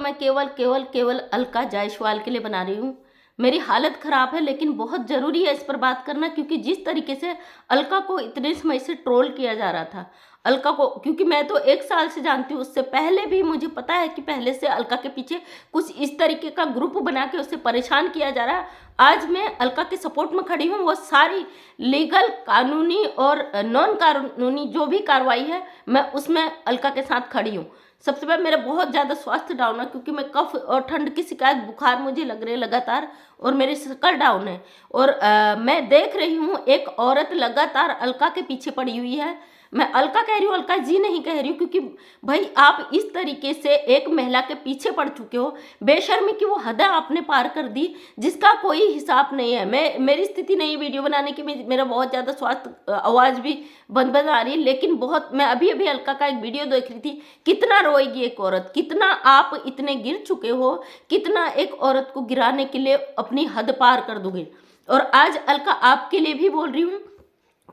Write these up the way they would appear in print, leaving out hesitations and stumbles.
मैं केवल केवल केवल अलका जायसवाल के लिए बना रही हूँ। मेरी हालत ख़राब है, लेकिन बहुत ज़रूरी है इस पर बात करना, क्योंकि जिस तरीके से अलका को इतने समय से ट्रोल किया जा रहा था, अलका को, क्योंकि मैं तो 1 साल से जानती हूँ, उससे पहले भी मुझे पता है कि पहले से अलका के पीछे कुछ इस तरीके का ग्रुप बना के उसे परेशान किया जा रहा है। आज मैं अलका के सपोर्ट में खड़ी हूँ। वो सारी लीगल, कानूनी और नॉन कानूनी जो भी कार्रवाई है, मैं उसमें अलका के साथ खड़ी हूँ। सबसे पहले मेरा बहुत ज़्यादा स्वास्थ्य डाउन है, क्योंकि मैं कफ और ठंड की शिकायत, बुखार मुझे लग रही है लगातार, और मेरी शक्ल डाउन है। और मैं देख रही हूँ एक औरत लगातार अलका के पीछे पड़ी हुई है। मैं अलका कह रही हूँ, अलका जी नहीं कह रही हूँ, क्योंकि भाई आप इस तरीके से एक महिला के पीछे पड़ चुके हो। बेशर्मी की वो हद आपने पार कर दी, जिसका कोई हिसाब नहीं है। मेरी स्थिति नहीं वीडियो बनाने की, मेरा बहुत ज़्यादा स्वास्थ्य, आवाज़ भी बंद आ रही है, लेकिन बहुत, मैं अभी अभी अलका का एक वीडियो देख रही थी। कितना रोएगी एक औरत, कितना आप इतने गिर चुके हो, कितना एक औरत को गिराने के लिए अपनी हद पार कर दोगे। और आज अलका आपके लिए भी बोल रही हूँ,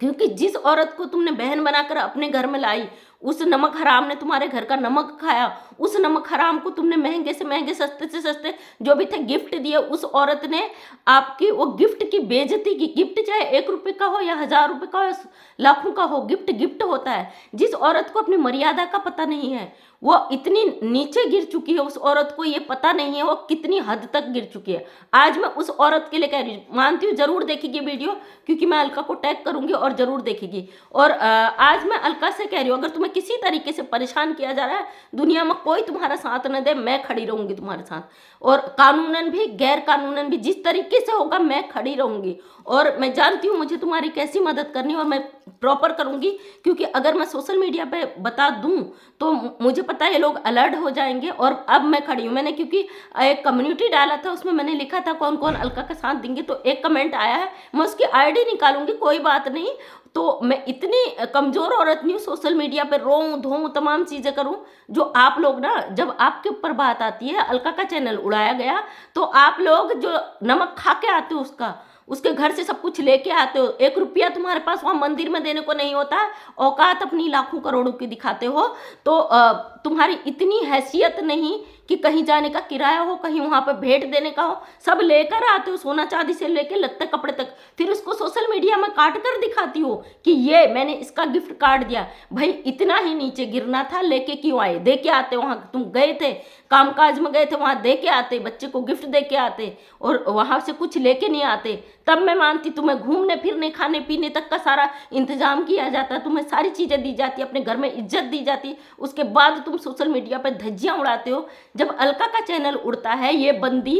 क्योंकि जिस औरत को तुमने बहन बनाकर अपने घर में लाई, उस नमक हराम ने तुम्हारे घर का नमक खाया, उस नमक हराम को तुमने महंगे से महंगे, सस्ते से सस्ते जो भी थे गिफ्ट दिए, उस औरत ने आपकी वो गिफ्ट की बेइज्जती की। गिफ्ट चाहे 1 रुपये का हो या 1000 रुपये का हो, लाखों का हो, गिफ्ट गिफ्ट होता है। जिस औरत को अपनी मर्यादा का पता नहीं है, वो इतनी नीचे गिर चुकी है, उस औरत को ये पता नहीं है वो कितनी हद तक गिर चुकी है। आज मैं उस औरत के लिए कह रही हूँ, मानती हूँ जरूर देखेगी वीडियो, क्योंकि मैं अलका को टैग करूंगी और जरूर देखेगी। और आज मैं अलका से कह रही हूँ, अगर तुम्हें किसी तरीके से परेशान किया जा रहा है, दुनिया में कोई तुम्हारा साथ न दे, मैं खड़ी रहूंगी तुम्हारे साथ। और कानूनन भी, गैर कानूनन भी, जिस तरीके से होगा मैं खड़ी रहूंगी। और मैं जानती हूँ मुझे तुम्हारी कैसी मदद करनी है, और मैं प्रॉपर करूंगी, क्योंकि अगर मैं सोशल मीडिया पे बता दूं तो मुझे पता है ये लोग अलर्ट हो जाएंगे। और अब मैं खड़ी हूँ। मैंने क्योंकि एक कम्युनिटी डाला था, उसमें मैंने लिखा था कौन कौन अलका का साथ देंगे, तो एक कमेंट आया है, मैं उसकी आईडी निकालूंगी, कोई बात नहीं। तो मैं इतनी कमज़ोर औरत नहीं हूँ सोशल मीडिया पे रोऊं धोऊं तमाम चीज़ें करूं। जो आप लोग ना, जब आपके ऊपर बात आती है, अलका का चैनल उड़ाया गया, तो आप लोग जो नमक खा के आते हो, उसके घर से सब कुछ लेके आते हो, 1 रुपया तुम्हारे पास वहाँ मंदिर में देने को नहीं होता, औकात अपनी लाखों करोड़ों की दिखाते हो। तो तुम्हारी इतनी हैसियत नहीं कि कहीं जाने का किराया हो, कहीं वहाँ पे भेंट देने का हो, सब लेकर आते हो, सोना चांदी से लेके लत्ते कपड़े तक, फिर उसको सोशल मीडिया में काट कर दिखाती हो कि ये मैंने इसका गिफ्ट काट दिया। भाई इतना ही नीचे गिरना था, लेके क्यों आए? दे के आते, वहाँ तुम गए थे, कामकाज में गए थे, वहाँ दे के आते, बच्चे को गिफ्ट दे के आते, और वहाँ से कुछ लेके नहीं आते, तब मैं मानती। तुम्हें घूमने फिरने, खाने पीने तक का सारा इंतजाम किया जाता, तुम्हें सारी चीज़ें दी जाती, अपने घर में इज्जत दी जाती, उसके बाद तुम सोशल मीडिया पर धज्जियाँ उड़ाते हो। जब अलका का चैनल उड़ता है, ये बंदी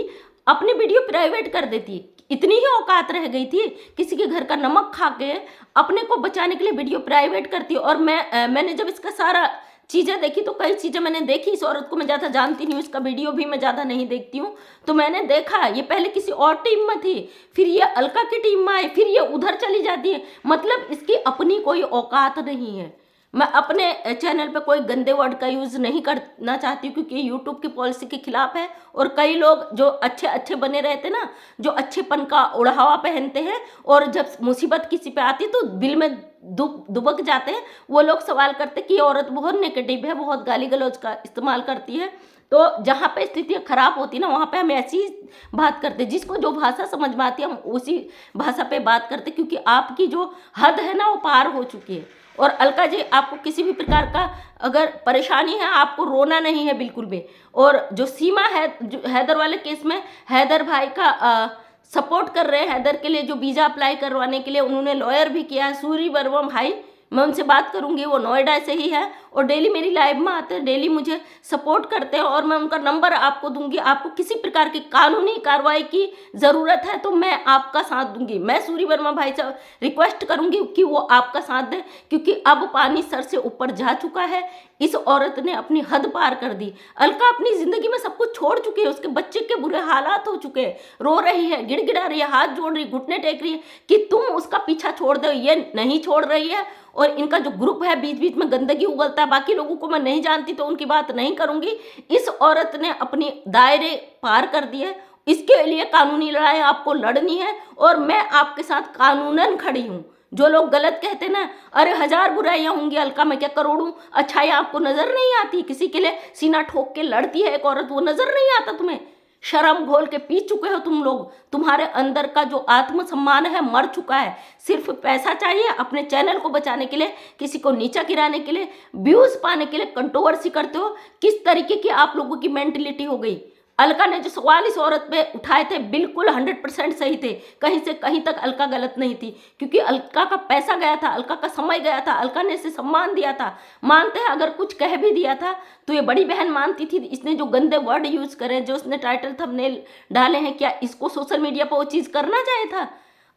अपनी वीडियो प्राइवेट कर देती, इतनी ही औकात रह गई थी, किसी के घर का नमक खा के अपने को बचाने के लिए वीडियो प्राइवेट करती। और मैंने जब इसका सारा चीज़ें देखी, तो कई चीज़ें मैंने देखी, इस औरत को मैं ज़्यादा जानती नहीं हूँ, इसका वीडियो भी मैं ज़्यादा नहीं देखती हूँ, तो मैंने देखा ये पहले किसी और टीम में थी, फिर ये अलका की टीम में आई, फिर ये उधर चली जाती है। मतलब इसकी अपनी कोई औकात नहीं है। मैं अपने चैनल पे कोई गंदे वर्ड का यूज़ नहीं करना चाहती हूँ, क्योंकि यूट्यूब की पॉलिसी के खिलाफ है। और कई लोग जो अच्छे अच्छे बने रहते ना, जो अच्छेपन का उड़ावा पहनते हैं, और जब मुसीबत किसी पे आती तो दिल में दुबक जाते हैं, वो लोग सवाल करते कि ये औरत बहुत नेगेटिव है, बहुत गाली गलौज का इस्तेमाल करती है। तो जहाँ पे स्थिति खराब होती है ना, वहाँ पे हम ऐसी बात करते, जिसको जो भाषा समझ में आती है हम उसी भाषा पे बात करते, क्योंकि आपकी जो हद है ना वो पार हो चुकी है। और अलका जी, आपको किसी भी प्रकार का अगर परेशानी है, आपको रोना नहीं है बिल्कुल भी। और जो सीमा है, जो हैदर वाले केस में हैदर भाई का सपोर्ट कर रहे हैं, हैदर के लिए जो वीज़ा अप्लाई करवाने के लिए उन्होंने लॉयर भी किया है, सूरी वर्मा भाई, मैं उनसे बात करूंगी, वो नोएडा से ही है, और डेली मेरी लाइव में आते हैं, डेली मुझे सपोर्ट करते हैं, और मैं उनका नंबर आपको दूंगी। आपको किसी प्रकार की कानूनी कार्रवाई की ज़रूरत है तो मैं आपका साथ दूंगी। मैं सूरी वर्मा भाई से रिक्वेस्ट करूंगी कि वो आपका साथ दें, क्योंकि अब पानी सर से ऊपर जा चुका है। इस औरत ने अपनी हद पार कर दी। अलका अपनी ज़िंदगी में सब कुछ छोड़ चुकी है, उसके बच्चे के बुरे हालात हो चुके हैं, रो रही है, गिड़गिड़ा रही है, हाथ जोड़ रही, घुटने टेक रही है कि तुम उसका पीछा छोड़ दो, ये नहीं छोड़ रही है। और इनका जो ग्रुप है, बीच बीच में गंदगी उगलता है, बाकी लोगों को मैं नहीं जानती तो उनकी बात नहीं करूंगी। इस औरत ने अपनी दायरे पार कर दिए, इसके लिए कानूनी लड़ाई आपको लड़नी है, और मैं आपके साथ कानूनन खड़ी हूँ। जो लोग गलत कहते ना, अरे 1000 बुराइयां होंगी अलका में क्या करोड़ों अच्छाइयां आपको नजर नहीं आती? किसी के लिए सीना ठोक के लड़ती है एक औरत, वो नजर नहीं आता तुम्हें? शर्म घोल के पी चुके हो तुम लोग। तुम्हारे अंदर का जो आत्मसम्मान है मर चुका है। सिर्फ पैसा चाहिए अपने चैनल को बचाने के लिए, किसी को नीचा गिराने के लिए, व्यूज पाने के लिए कंट्रोवर्सी करते हो। किस तरीके की आप लोगों की मेंटेलिटी हो गई। अलका ने जो सवाल इस औरत पे उठाए थे बिल्कुल 100% सही थे। कहीं से कहीं तक अलका गलत नहीं थी, क्योंकि अलका का पैसा गया था, अलका का समय गया था, अलका ने इसे सम्मान दिया था। मानते हैं अगर कुछ कह भी दिया था तो ये बड़ी बहन मानती थी। इसने जो गंदे वर्ड यूज करे, जो उसने टाइटल थंबनेल डाले हैं, क्या इसको सोशल मीडिया पर वो चीज़ करना चाहिए था?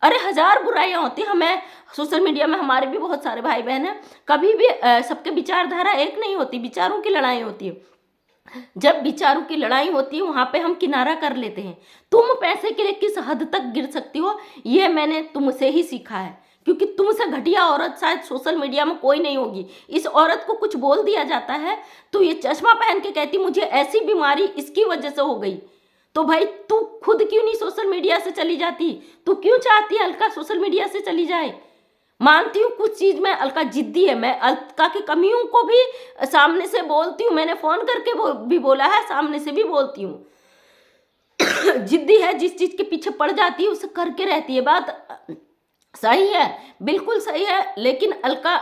अरे 1000 बुराइयां होती हैं। हमें सोशल मीडिया में हमारे भी बहुत सारे भाई बहन हैं, कभी भी सबके विचारधारा एक नहीं होती, विचारों की लड़ाई होती है। जब विचारों की लड़ाई होती है वहां पे हम किनारा कर लेते हैं। तुम पैसे के लिए किस हद तक गिर सकती हो ये मैंने तुमसे ही सीखा है, क्योंकि तुमसे घटिया औरत शायद सोशल मीडिया में कोई नहीं होगी। इस औरत को कुछ बोल दिया जाता है तो ये चश्मा पहन के कहती मुझे ऐसी बीमारी इसकी वजह से हो गई। तो भाई तू खुद क्यों नहीं सोशल मीडिया से चली जाती? तू क्यों चाहती है अलका सोशल मीडिया से चली जाए? मानती हूँ कुछ चीज में अलका जिद्दी है, मैं अलका की कमियों को भी सामने से बोलती हूँ, मैंने फोन करके भी बोला है, सामने से भी बोलती हूँ। जिद्दी है, जिस चीज के पीछे पड़ जाती है उसे करके रहती है। बात सही है, बिल्कुल सही है, लेकिन अलका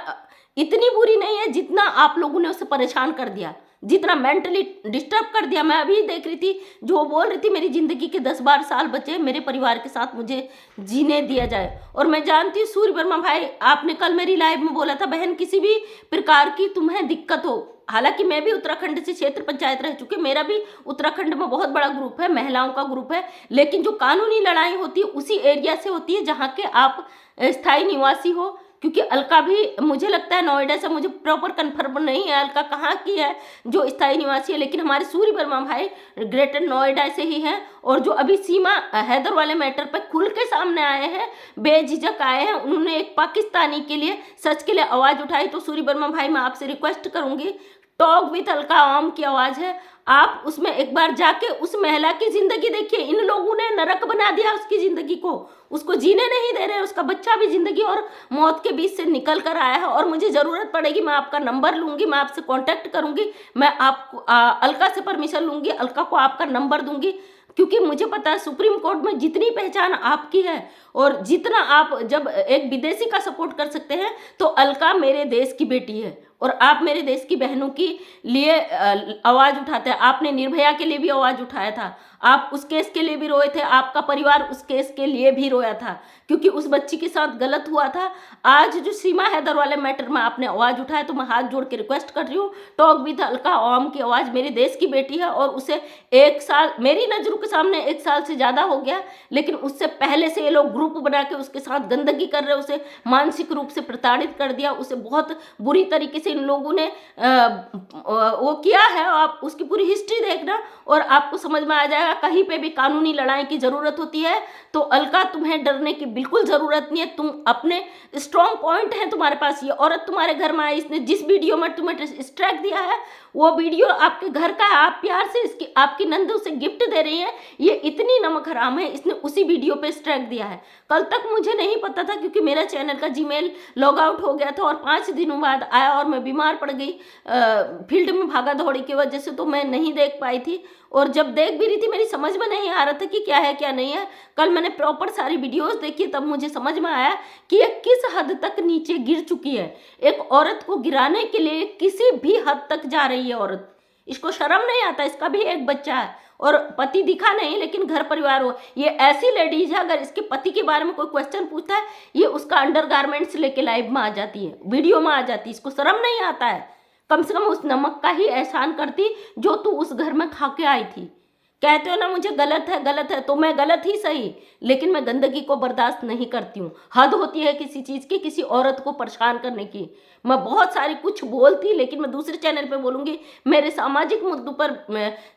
इतनी बुरी नहीं है जितना आप लोगों ने उसे परेशान कर दिया, जितना मेंटली डिस्टर्ब कर दिया। मैं अभी देख रही थी जो बोल रही थी मेरी जिंदगी के 10-12 साल बचे मेरे परिवार के साथ मुझे जीने दिया जाए। और मैं जानती हूँ सूर्य वर्मा भाई, आपने कल मेरी लाइव में बोला था बहन किसी भी प्रकार की तुम्हें दिक्कत हो, हालांकि मैं भी उत्तराखंड से क्षेत्र पंचायत रह चुकी, मेरा भी उत्तराखंड में बहुत बड़ा ग्रुप है, महिलाओं का ग्रुप है, लेकिन जो कानूनी लड़ाई होती है उसी एरिया से होती है जहाँ के आप स्थायी निवासी हो। क्योंकि अलका भी मुझे लगता है नोएडा से, मुझे प्रॉपर कंफर्म नहीं है अलका कहाँ की है जो स्थायी निवासी है, लेकिन हमारे सूर्य वर्मा भाई ग्रेटर नोएडा से ही हैं। और जो अभी सीमा हैदर वाले मैटर पर खुल के सामने आए हैं, बेझिझक आए हैं, उन्होंने एक पाकिस्तानी के लिए सच के लिए आवाज़ उठाई। तो सूर्य वर्मा भाई मैं आपसे रिक्वेस्ट करूंगी, टॉक विथ अलका आवाम की आवाज़ है, आप उसमें एक बार जाके उस महिला की जिंदगी देखिए। इन लोगों ने नरक बना दिया उसकी जिंदगी को, उसको जीने नहीं दे रहे। उसका बच्चा भी जिंदगी और मौत के बीच से निकल कर आया है। और मुझे ज़रूरत पड़ेगी मैं आपका नंबर लूंगी, मैं आपसे कांटेक्ट करूंगी, मैं आपको अलका से परमिशन लूंगी, अलका को आपका नंबर दूंगी, क्योंकि मुझे पता है सुप्रीम कोर्ट में जितनी पहचान आपकी है और जितना आप जब एक विदेशी का सपोर्ट कर सकते हैं, तो अलका मेरे देश की बेटी है और आप मेरे देश की बहनों के लिए आवाज़ उठाते हैं। आपने निर्भया के लिए भी आवाज़ उठाया था, आप उस केस के लिए भी रोए थे, आपका परिवार उस केस के लिए भी रोया था क्योंकि उस बच्ची के साथ गलत हुआ था। आज जो सीमा हैदर वाले मैटर में आपने आवाज़ उठाया, तो मैं हाथ जोड़ के रिक्वेस्ट कर रही हूँ, टॉक विद अलका आवाम की आवाज़ मेरे देश की बेटी है और उसे 1 साल मेरी नज़रों के सामने 1 साल से ज़्यादा हो गया, लेकिन उससे पहले से ये लोग ग्रुप बना के उसके साथ गंदगी कर रहे, उसे मानसिक रूप से प्रताड़ित कर दिया, उसे बहुत बुरी तरीके से इन लोगों ने वो किया है। आप उसकी पूरी हिस्ट्री देखना और आपको समझ में आ जाएगा। कहीं पे भी कानूनी लड़ाई की ज़रूरत होती है तो अलका तुम्हें डरने की बिल्कुल ज़रूरत नहीं है। तुम अपने स्ट्रॉन्ग पॉइंट है तुम्हारे पास। ये औरत तुम्हारे घर में आई, इसने जिस वीडियो में तुम्हें स्ट्राइक दिया है वो वीडियो आपके घर का है, आप प्यार से इसकी आपकी नंद उसे गिफ्ट दे रही है, ये इतनी नमक हराम है, इसने उसी वीडियो पे स्ट्राइक दिया है। कल तक मुझे नहीं पता था क्योंकि मेरा चैनल का जीमेल लॉग आउट हो गया था और 5 दिनों बाद आया और मैं बीमार पड़ गई फील्ड में भागा दौड़ी की वजह से, तो मैं नहीं देख पाई थी। और जब देख भी रही थी मेरी समझ में नहीं आ रहा था कि क्या है क्या नहीं है। कल मैंने प्रॉपर सारी वीडियोस देखी तब मुझे समझ में आया कि ये किस हद तक नीचे गिर चुकी है। एक औरत को गिराने के लिए किसी भी हद तक जा रही है औरत, इसको शर्म नहीं आता। इसका भी एक बच्चा है और पति दिखा नहीं लेकिन घर परिवार हो। ये ऐसी लेडीज है, अगर इसके पति के बारे में कोई क्वेश्चन पूछता है ये उसका अंडरगारमेंट्स लेके लाइव में आ जाती है, वीडियो में आ जाती है। इसको शर्म नहीं आता है। कम से कम उस नमक का ही एहसान करती जो तू उस घर में खा के आई थी। कहते हो ना मुझे गलत है, तो मैं गलत ही सही, लेकिन मैं गंदगी को बर्दाश्त नहीं करती हूँ। हद होती है किसी चीज़ की, किसी औरत को परेशान करने की। मैं बहुत सारी कुछ बोलती, लेकिन मैं दूसरे चैनल पे बोलूँगी। मेरे सामाजिक मुद्दों पर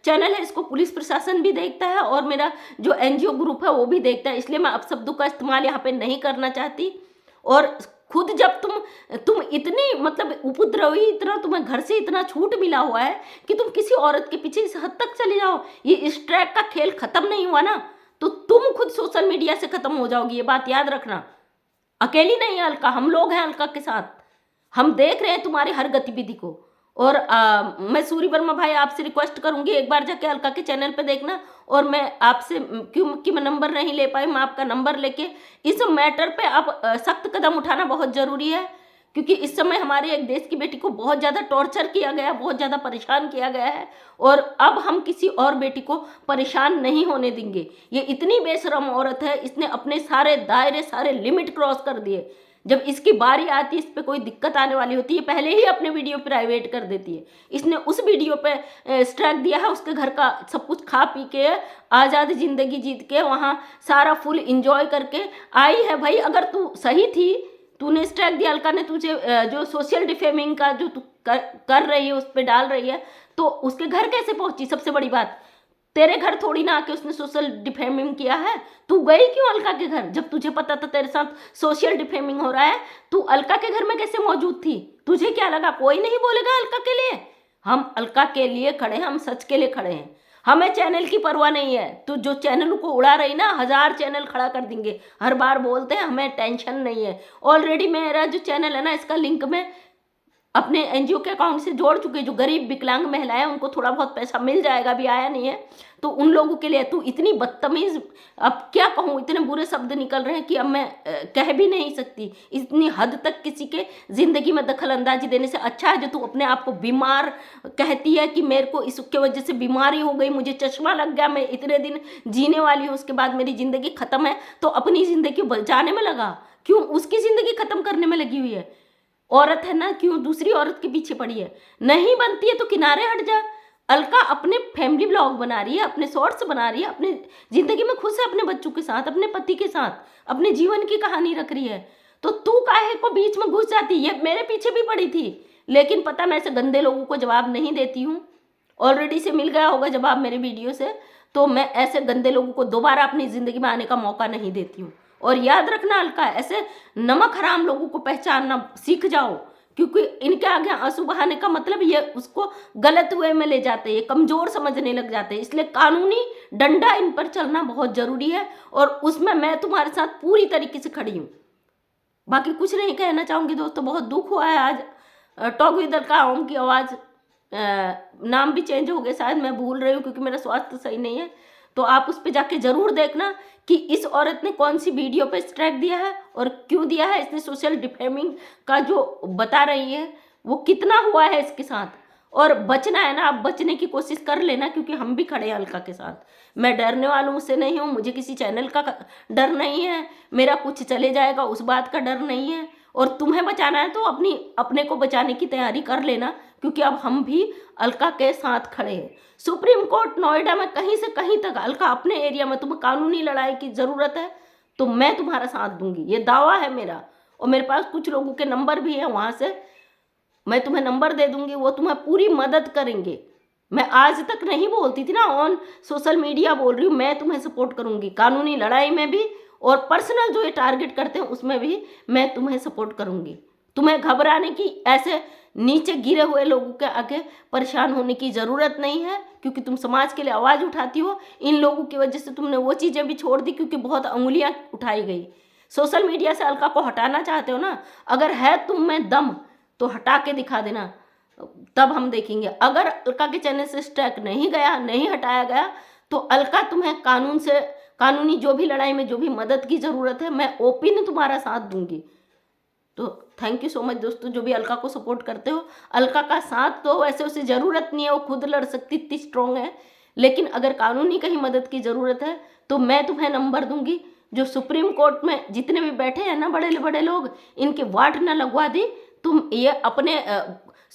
चैनल है, इसको पुलिस प्रशासन भी देखता है और मेरा जो NGO ग्रुप है वो भी देखता है, इसलिए मैं अपशब्दों का इस्तेमाल यहाँ पे नहीं करना चाहती। और खुद जब तुम इतनी मतलब उपद्रवी, इतना तुम्हें घर से इतना छूट मिला हुआ है कि तुम किसी औरत के पीछे इस हद तक चले जाओ, ये इस ट्रैक का खेल खत्म नहीं हुआ ना, तो तुम खुद सोशल मीडिया से खत्म हो जाओगी, ये बात याद रखना। अकेली नहीं है अलका, हम लोग हैं अलका के साथ। हम देख रहे हैं तुम्हारी हर गतिविधि को। और मैं सूरी वर्मा भाई आपसे रिक्वेस्ट करूंगी, एक बार जाके अलका के चैनल पे देखना। और मैं आपसे क्योंकि मैं नंबर नहीं ले पाई, मैं आपका नंबर लेके इस मैटर पे अब सख्त कदम उठाना बहुत ज़रूरी है। क्योंकि इस समय हमारे एक देश की बेटी को बहुत ज़्यादा टॉर्चर किया गया, बहुत ज़्यादा परेशान किया गया है। और अब हम किसी और बेटी को परेशान नहीं होने देंगे। ये इतनी बेशरम औरत है, इसने अपने सारे दायरे, सारे लिमिट क्रॉस कर दिए। जब इसकी बारी आती है, इस पर कोई दिक्कत आने वाली होती है, पहले ही अपने वीडियो प्राइवेट कर देती है। इसने उस वीडियो पे स्ट्राइक दिया है, उसके घर का सब कुछ खा पी के आज़ाद ज़िंदगी जीत के वहाँ सारा फुल इंजॉय करके आई है। भाई अगर तू सही थी, तूने स्ट्राइक दिया, अलका ने तुझे जो सोशल डिफेमिंग का जो तू कर रही है, उस पर डाल रही है, तो उसके घर कैसे पहुंची? सबसे बड़ी बात, तेरे घर थोड़ी ना आके उसने सोशल डिफेमिंग किया है। तू गई क्यों अलका के घर? जब तुझे पता था तेरे साथ सोशल डिफेमिंग हो रहा है, तू अलका के घर में कैसे मौजूद थी? तुझे क्या लगा कोई नहीं बोलेगा अलका के लिए? हम अलका के लिए खड़े हैं, हम सच के लिए खड़े हैं। हमें चैनल की परवाह नहीं है। तू जो चैनल को उड़ा रही ना, 1000 चैनल खड़ा कर देंगे। हर बार बोलते हैं, हमें टेंशन नहीं है। ऑलरेडी मेरा जो चैनल है ना, इसका लिंक मैं अपने एनजीओ के अकाउंट से जोड़ चुके। जो गरीब विकलांग महिलाएं, उनको थोड़ा बहुत पैसा मिल जाएगा, अभी आया नहीं है, तो उन लोगों के लिए। तू इतनी बदतमीज, अब क्या कहूँ, इतने बुरे शब्द निकल रहे हैं कि अब मैं कह भी नहीं सकती। इतनी हद तक किसी के ज़िंदगी में दखल अंदाजी देने से अच्छा है जो तू अपने आप को बीमार कहती है कि मेरे को इसके वजह से बीमारी हो गई, मुझे चश्मा लग गया, मैं इतने दिन जीने वाली हूँ, उसके बाद मेरी ज़िंदगी ख़त्म है। तो अपनी ज़िंदगी बचाने में लगा, क्यों उसकी ज़िंदगी ख़त्म करने में लगी हुई है? औरत है ना, क्यों दूसरी औरत के पीछे पड़ी है? नहीं बनती है तो किनारे हट जा। अलका अपने फैमिली ब्लॉग बना रही है, अपने शॉर्ट्स बना रही है, अपने जिंदगी में खुश है, अपने बच्चों के साथ, अपने पति के साथ, अपने जीवन की कहानी रख रही है। तो तू काहे को बीच में घुस जाती है? मेरे पीछे भी पड़ी थी, लेकिन पता मैं ऐसे गंदे लोगों को जवाब नहीं देती हूँ। ऑलरेडी से मिल गया होगा जवाब मेरे वीडियो से, तो मैं ऐसे गंदे लोगों को दोबारा अपनी जिंदगी में आने का मौका नहीं देती हूँ। और याद रखना अलका, ऐसे नमक हराम लोगों को पहचानना सीख जाओ, क्योंकि इनके आगे आंसू बहाने का मतलब ये उसको गलत वे में ले जाते हैं, ये कमजोर समझने लग जाते हैं। इसलिए कानूनी डंडा इन पर चलना बहुत जरूरी है, और उसमें मैं तुम्हारे साथ पूरी तरीके से खड़ी हूँ। बाकी कुछ नहीं कहना चाहूँगी दोस्तों, बहुत दुख हुआ है आज। टॉक विद अलका ओम की आवाज़, नाम भी चेंज हो गया शायद, मैं भूल रही हूँ क्योंकि मेरा स्वास्थ्य सही नहीं है। तो आप उस पर जाके ज़रूर देखना कि इस औरत ने कौन सी वीडियो पे स्ट्राइक दिया है और क्यों दिया है। इसने सोशल डिफेमिंग का जो बता रही है वो कितना हुआ है इसके साथ। और बचना है ना, आप बचने की कोशिश कर लेना, क्योंकि हम भी खड़े हैं अलका के साथ। मैं डरने वालों से नहीं हूँ, मुझे किसी चैनल का डर नहीं है, मेरा कुछ चले जाएगा उस बात का डर नहीं है। और तुम्हें बचाना है तो अपने को बचाने की तैयारी कर लेना, क्योंकि अब हम भी अलका के साथ खड़े हैं। सुप्रीम कोर्ट नोएडा में कहीं से कहीं तक, अलका अपने एरिया में तुम्हें कानूनी लड़ाई की ज़रूरत है तो मैं तुम्हारा साथ दूंगी, ये दावा है मेरा। और मेरे पास कुछ लोगों के नंबर भी हैं, वहाँ से मैं तुम्हें नंबर दे दूंगी, वो तुम्हें पूरी मदद करेंगे। मैं आज तक नहीं बोलती थी ना, ऑन सोशल मीडिया बोल रही हूँ, मैं तुम्हें सपोर्ट करूंगी कानूनी लड़ाई में भी, और पर्सनल जो ये टारगेट करते हैं उसमें भी मैं तुम्हें सपोर्ट करूंगी। तुम्हें घबराने की, ऐसे नीचे गिरे हुए लोगों के आगे परेशान होने की ज़रूरत नहीं है, क्योंकि तुम समाज के लिए आवाज़ उठाती हो। इन लोगों की वजह से तुमने वो चीज़ें भी छोड़ दी, क्योंकि बहुत अंगुलियां उठाई गई। सोशल मीडिया से अलका को हटाना चाहते हो ना, अगर है तुम में दम तो हटा के दिखा देना, तब हम देखेंगे। अगर अलका के चैनल से स्ट्राइक नहीं गया, नहीं हटाया गया, तो अलका तुम्हें कानून से, कानूनी जो भी लड़ाई में जो भी मदद की ज़रूरत है, मैं ओपन तुम्हारा साथ दूंगी। तो थैंक यू सो मच दोस्तों, जो भी अलका को सपोर्ट करते हो। अलका का साथ तो वैसे उसे ज़रूरत नहीं है, वो खुद लड़ सकती, इतनी स्ट्रॉन्ग है। लेकिन अगर कानूनी कहीं मदद की ज़रूरत है तो मैं तुम्हें नंबर दूंगी। जो सुप्रीम कोर्ट में जितने भी बैठे हैं ना बड़े बड़े लोग, इनके वाट ना लगवा दी, तुम ये अपने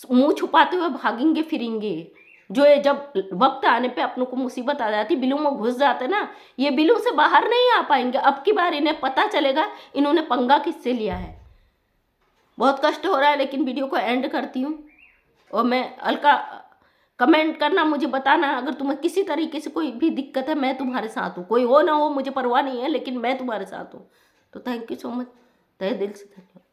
मुंह छुपाते हुए भागेंगे फिरेंगे। जो ये जब वक्त आने पे अपनों को मुसीबत आ जाती, बिलों में घुस जाते ना, ये बिलों से बाहर नहीं आ पाएंगे। अब की बार इन्हें पता चलेगा इन्होंने पंगा किससे लिया है। बहुत कष्ट हो रहा है, लेकिन वीडियो को एंड करती हूँ। और मैं अलका, कमेंट करना, मुझे बताना अगर तुम्हें किसी तरीके से कोई भी दिक्कत है, मैं तुम्हारे साथ हूँ। कोई हो ना हो मुझे परवाह नहीं है, लेकिन मैं तुम्हारे साथ हूँ। तो थैंक यू सो मच, तहे दिल से धन्यवाद।